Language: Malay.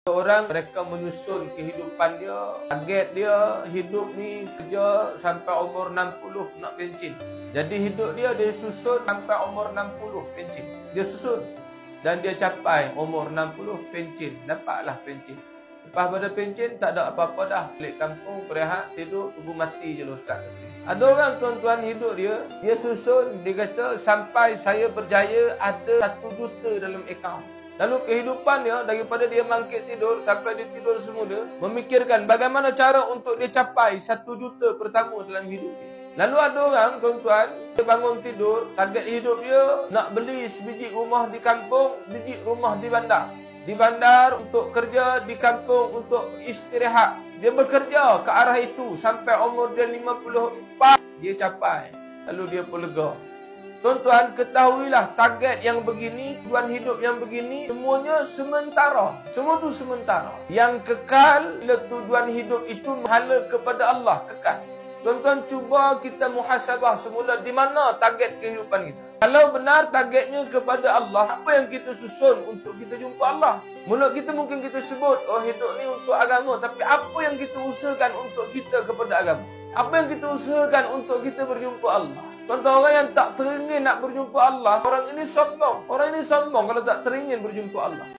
Orang mereka menyusun kehidupan dia, target dia hidup ni kerja sampai umur 60 nak pencen. Jadi hidup dia susun sampai umur 60 pencen. Dia susun dan dia capai umur 60 pencen, dapatlah pencen. Lepas pada pencen tak ada apa-apa dah, balik kampung berehat tidur tunggu mati je lah ustaz. Ada orang tuan-tuan hidup dia susun, dia kata sampai saya berjaya ada 1 juta dalam akaun. Lalu kehidupan dia daripada dia bangkit tidur sampai dia tidur semula, memikirkan bagaimana cara untuk dia capai 1 juta pertama dalam hidup dia. Lalu ada orang tuan-tuan, dia bangun tidur, target hidup dia nak beli sebiji rumah di kampung, sebiji rumah di bandar. Di bandar untuk kerja, di kampung untuk istirahat. Dia bekerja ke arah itu sampai umur dia 54, dia capai. Lalu dia pun lega. Tuan-tuan, ketahuilah target yang begini, tujuan hidup yang begini, semuanya sementara. Semua tu sementara. Yang kekal, bila tujuan hidup itu menghala kepada Allah, kekal. Tuan-tuan, cuba kita muhasabah semula di mana target kehidupan kita. Kalau benar targetnya kepada Allah, apa yang kita susun untuk kita jumpa Allah? Mulut kita mungkin kita sebut, oh hidup ni untuk agama. Tapi apa yang kita usahakan untuk kita kepada agama? Apa yang kita usahakan untuk kita berjumpa Allah? Tuan-tuan, orang yang tak teringin nak berjumpa Allah, orang ini sombong. Orang ini sombong kalau tak teringin berjumpa Allah.